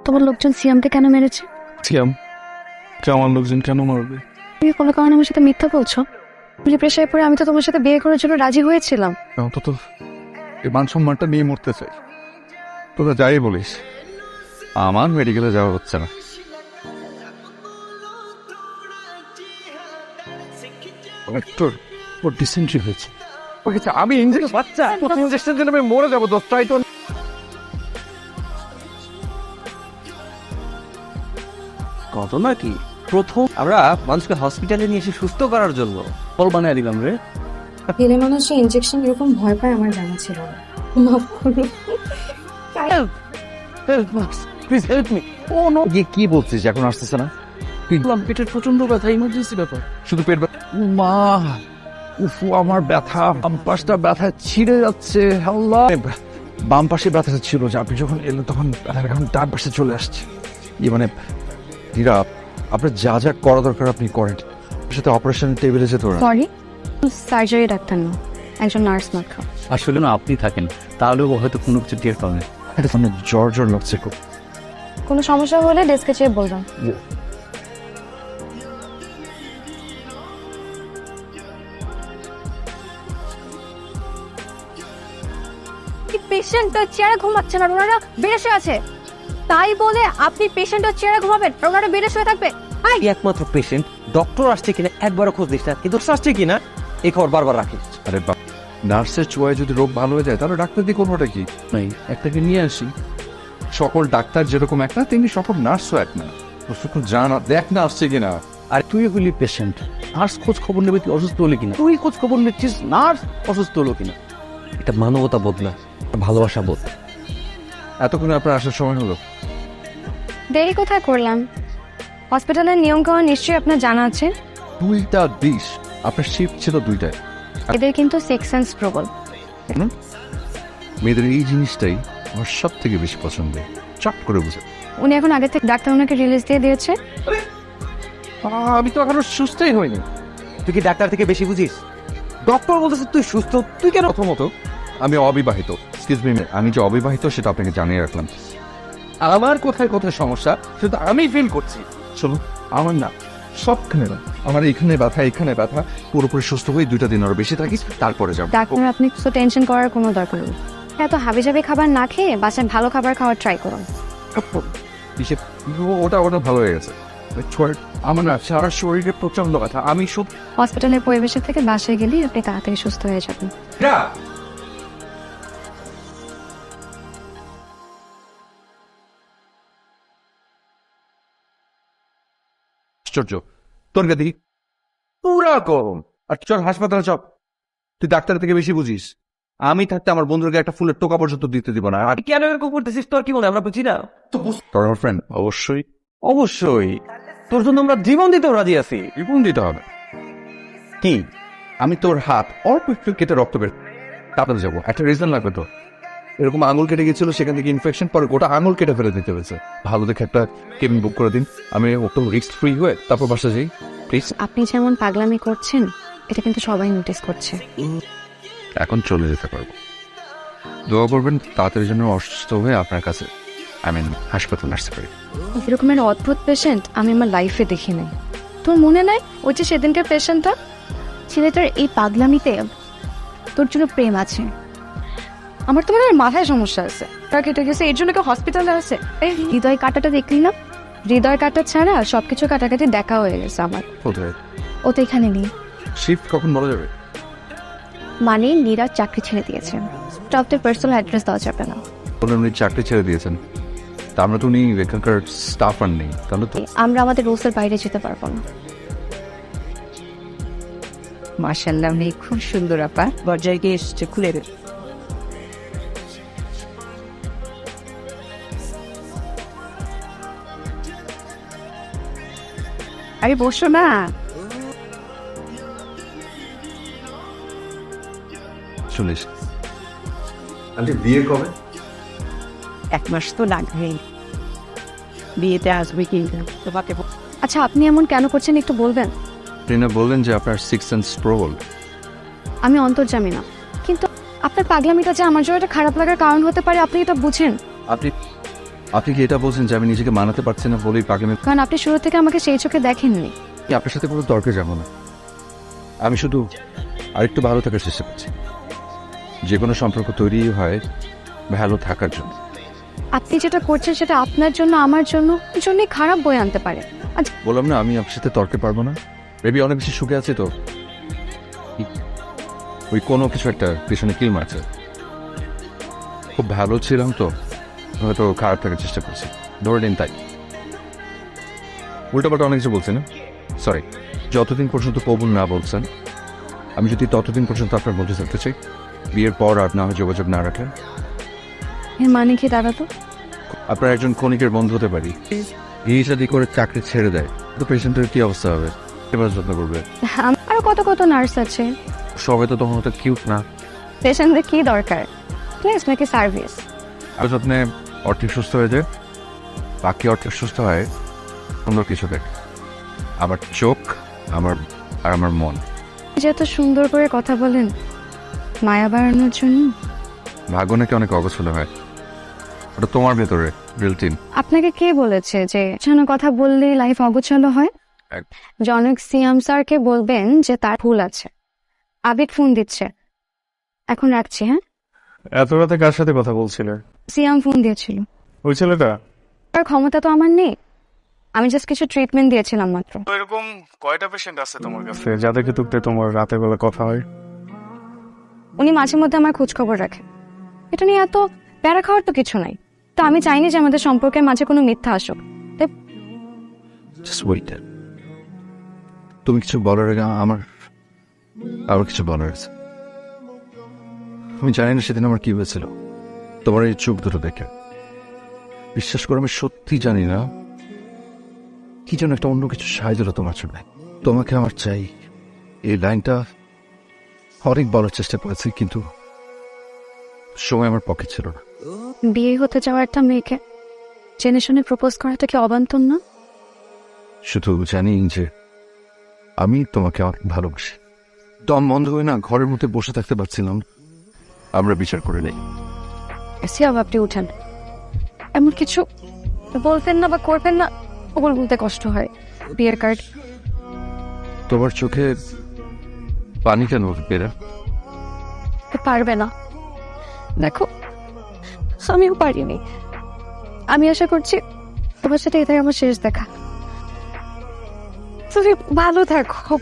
তোমার লোকজন সিয়ামকে কেন মেরেছে? সিয়াম আমার লোকজন কেন মারবে? তুমি কোনো কারণে আমার সাথে মিথ্যা বলছো? যে প্রেশারে পড়ে আমি তো তোমার সাথে বিয়ে করার জন্য রাজি হয়েছিলাম। অন্তত এই মান সম্মানটা নিয়ে মরতে চাই। তোরা যাই বলিস, আমার মেডিকেলে যাওয়া হচ্ছে না। তোর ডিসেন্ট্রি হয়েছে। আমি ইঞ্জেকশন বাচ্চা ইঞ্জেকশন জন্য আমি মরে যাবো। দোস্ত ট্রাই তো কত নাকি প্রথম আমরা মানুষকে হসপিটালে নিয়ে এসে সুস্থ করার জন্য ফল বানিয়ে দিলাম রে। ছেলে মানুষের ইনজেকশন এরকম ভয় পায় আমার জানা ছিল না। মাফ করুন। Please help me. Oh no, কি বলছিস? এখন আসতেছে না? পেটের প্রচন্ড ব্যথা, ইমার্জেন্সি ব্যাপার। শুধু পেট ব্যথা? মা, উফু আমার ব্যথা, বাম পাশটা ব্যথা ছিঁড়ে যাচ্ছে। আল্লাহ, বাম পাশে ব্যথা ছিল যে আপনি যখন এলেন তখন ব্যথাটা এখন ডান পাশে চলে আসছে। মানে দিরা, আপনার যা যা করা দরকার আপনি করেন। সাথে অপারেশন টেবিলে যেতে পারেন। সরি, সার্জারি ডাক্তার না, একজন নার্স মাত্র। আসলে না, আপনি থাকেন তাহলে ও হয়তো কোনো কিছু টের পাবে। এটা মানে জ্বর জ্বর লাগছে খুব। কোনো সমস্যা হলে ডেস্কে চেয়ে বলবেন। পেশেন্ট চেয়ারে ঘুমাচ্ছে না, ওনারা বেডে শুয়ে আছে, তাই বলে আপনি পেশেন্টের চেয়ারে ঘুমাবেন আর ওনারা বেডে শুয়ে থাকবে? একমাত্র পেশেন্ট, ডক্টর আসছে কিনা একবারও খোঁজ দিস না, কিন্তু আসছে কিনা এই খবর বারবার রাখিস। আরে বাপ, নার্সের চোয়ায় যদি রোগ ভালো হয়ে যায় তাহলে ডাক্তার দিয়ে কোনোটা কি নাই, একটাকে নিয়ে আসি। সকল ডাক্তার যেরকম এক না, তেমনি সকল নার্সও এক না। জানা দেখ না আসছে কিনা। আর তুই হলি পেশেন্ট, নার্স খোঁজ খবর নেবে তুই অসুস্থ হলে কিনা, তুই খোঁজ খবর নিচ্ছিস নার্স অসুস্থ হলো কিনা। এটা মানবতা বোধ না, ভালোবাসা বোধ। এতক্ষণে আপনার আসার সময় হলো। দেরি কোথায় করলাম? হসপিটালের নিয়ম কানুন নিশ্চয়ই আপনার জানা আছে। 2টা ডিশ, আপনার শিফট ছিল 2টায়। এদের কিন্তু সেক্স সেন্স প্রবল। মেয়েদের এই জিনিসটাই আমার সব থেকে বেশি পছন্দ, চট করে বুঝে। উনি এখন আগে থেকে ডাক্তার ওনাকে রিলিজ দিয়ে দিয়েছে। আমি তো এখনো সুস্থই হইনি। তুই কি ডাক্তার থেকে বেশি বুঝিস? ডক্টর বলতেছে তুই সুস্থ, তুই কেন? প্রথমত আমি অবিবাহিত। এক্সকিউজ মি, আমি যে অবিবাহিত সেটা আপনাকে জানিয়ে রাখলাম। আমার কোথায় কোথায় সমস্যা সেটা আমি ফিল করছি। চলো, আমার না সবখানে না, আমার এখানে ব্যথা, এখানে ব্যথা। পুরোপুরি সুস্থ হয়ে 2টা দিন আরো বেশি থাকিস, তারপরে যাবো। ডাক্তার, আপনি তো টেনশন করার কোনো দরকার নেই। এত হাবিজাবি খাবার না খেয়ে বাসায় ভালো খাবার খাওয়ার ট্রাই করুন। ওটা ভালো হয়ে গেছে। আমার না সারা শরীরে প্রচন্ড ব্যথা। আমি সব হসপিটালের পরিবেশের থেকে বাসায় গেলেই আপনি তাড়াতাড়ি সুস্থ হয়ে যাবেন। আশ্চর্য, তোর গাদি পুরা গরম। আর চল হাসপাতালে চল, তুই ডাক্তার থেকে বেশি বুঝিস। আমি থাকতে আমার বন্ধুকে একটা ফুলের টোকা পর্যন্ত দিতে দিব না। আর কেন এরকম করতেছিস? তোর কি মনে আমরা বুঝি না? তোর আমার ফ্রেন্ড, অবশ্যই অবশ্যই তোর জন্য আমরা জীবন দিতেও রাজি আছি। রিপন দিতে হবে। কি? আমি তোর হাত অল্প একটু কেটে রক্ত বের তাড়াতাড়ি যাবো, একটা রিজন লাগবে তো। এরকম আঙুল কেটে গেছিল, সেখান থেকে ইনফেকশন, পরে গোটা আঙুল কেটে ফেলে দিতে হয়েছে। ভালো দেখে একটা কেবিন বুক করে দিন, আমি একটু রিস্ক ফ্রি হয়ে তারপর বাসা যাই প্লিজ। আপনি যেমন পাগলামি করছেন এটা কিন্তু সবাই নোটিস করছে। এখন চলে যেতে পারবো। দোয়া করবেন তাড়াতাড়ি জন্য অসুস্থ হয়ে আপনার কাছে হাসপাতাল আসতে পারি। এরকমের অদ্ভুত পেশেন্ট আমি আমার লাইফে দেখি নাই। তোর মনে নাই ওই যে সেদিনকার পেশেন্টটা? ছেলেটার এই পাগলামিতে তোর জন্য প্রেম আছে। আমার তো মনে হয় মাথায় সমস্যা আছে, তা কেটে গেছে, এর জন্য কেউ হসপিটালে আছে। এই হৃদয় কাটাটা দেখলি না? হৃদয় কাটা ছাড়া সবকিছু কাটাকাটি দেখা হয়ে গেছে আমার। কোথায়? ও তো এখানে নেই। শিফট কখন বলা যাবে? মানে নীরা চাকরি ছেড়ে দিয়েছে, স্টাফদের পার্সোনাল অ্যাড্রেস দেওয়া যাবে না। বললেন উনি চাকরি ছেড়ে দিয়েছেন, তা আমরা তো উনি এখানকার স্টাফ আর নেই, তাহলে তো আমরা আমাদের রুলসের বাইরে যেতে পারবো না। মাশাআল্লাহ, মেয়ে খুব সুন্দর আপা। পর্যায়ে গিয়ে এসছে, খুলে দে। আরে বসো না। শুনিস আন্টি বিয়ে কবে? 1 মাস তো লাগবেই, বিয়েতে আসবে কিন্তু তোমাকে। আচ্ছা, আপনি এমন কেন করছেন একটু বলবেন? ট্রেনে বললেন যে আপনার সিক্স সেন্স প্রবল। আমি অন্তর্যামী না, কিন্তু আপনার পাগলামিটা যে আমার জন্য একটা খারাপ লাগার কারণ হতে পারে আপনি এটা বুঝেন। আপনি কি এটা বলছেন যে আমি নিজেকে মানাতে পারছি না বলেই পাগলামি? কারণ আপনি শুরু থেকে আমাকে সেই চোখে দেখেননি। আপনার সাথে কোনো তর্কে যাবো না। আমি শুধু আরেকটু ভালো থাকার চেষ্টা করছি। যে কোনো সম্পর্ক তৈরি হয় ভালো থাকার জন্য। আপনি যেটা করছেন সেটা আপনার জন্য, আমার জন্যই খারাপ বয়ে আনতে পারে। আজ বললাম না আমি আপনার সাথে তর্কে পারবো না। বেবি অনেক বেশি সুখে আছে তো, ওই কোনো কিছু একটা পিছনে কিল মারছে। খুব ভালো ছিলাম তো, হয়তো খারাপ থাকার চেষ্টা করছি, ধরে নিন তাই। উল্টাপাল্টা অনেক কিছু বলছি না, সরি। যতদিন পর্যন্ত কবুল না বলছেন, আমি যদি ততদিন পর্যন্ত আপনার মধ্যে থাকতে চাই। বিয়ের পর আর না হয় যোগাযোগ না রাখেন। এর মানে কি দাঁড়াতো? আপনার একজন ক্ষণিকের বন্ধু হতে পারি। এই যদি করে চাকরি ছেড়ে দেয় তো পেশেন্টের কি অবস্থা হবে? এবার যত্ন করবে। আরো কত কত নার্স আছে। সবাই তো তখন হয়তো কিউট না। পেশেন্টদের কি দরকার? প্লিজ নাকি সার্ভিস? আর যত্নে অর্থিক সুস্থ হয়ে যায়, বাকি অর্থিক সুস্থ হয় সুন্দর কিছু দেখ। আমার চোখ, আমার মন। যে এত সুন্দর করে কথা বলেন মায়া বাড়ানোর জন্য। ভাগ্য নাকি অনেক অগোছলো হয়, ওটা তোমার ভেতরে বিল্ট-ইন। আপনাকে কে বলেছে যে যেন কথা বললেই লাইফ অগোছালো হয়? জনক সিয়াম স্যারকে বলবেন যে তার ভুল আছে। আবেগ ফোন দিচ্ছে, এখন রাখছি। হ্যাঁ, এত রাতে কার সাথে কথা বলছিলে? সিয়াম ফোন দিয়েছিল। ওই ছেলেটা? তার ক্ষমতা তো আমার নেই, আমি জাস্ট কিছু ট্রিটমেন্ট দিয়েছিলাম মাত্র। তো এরকম কয়টা পেশেন্ট আছে তোমার কাছে যাদেরকে তুকতে তোমার রাতের বেলা কথা হয়? উনি মাঝে মধ্যে আমার খোঁজ খবর রাখেন। এটা নিয়ে এত প্যারা খাওয়ার তো কিছু নাই। তো আমি চাইনি যে আমাদের সম্পর্কের মাঝে কোনো মিথ্যা আসুক। তাই জাস্ট ওয়েট। তুমি কিছু বলার আগে আমার কিছু বলার আছে। আমি জানি না সেদিন আমার কি হয়েছিল তোমার এই চোখ দুটো দেখে। বিশ্বাস করো আমি সত্যি জানি না কি যেন একটা অন্য কিছু সাহায্য হলো তোমার জন্য। তোমাকে আমার চাই, এই লাইনটা অনেক বলার চেষ্টা করেছি, কিন্তু সময় আমার পক্ষে ছিল না। বিয়ে হতে যাওয়া একটা মেয়েকে জেনে শুনে প্রপোজ করাটা কি অবান্তর না? শুধু জানি যে আমি তোমাকে অনেক ভালোবাসি। দম বন্ধ হয়ে না ঘরের মধ্যে বসে থাকতে পারছিলাম। আমরা বিচার করে নেই। সিয়াম, আপনি উঠেন। এমন কিছু বলতেন না বা করবেন না, ওগুলো বলতে কষ্ট হয়। বিয়ের কার্ড। তোমার চোখে পানি কেন বেরা? পারবে না, দেখো আমিও পারিনি। আমি আশা করছি তোমার সাথে এটাই আমার শেষ দেখা। তুমি ভালো থাকো।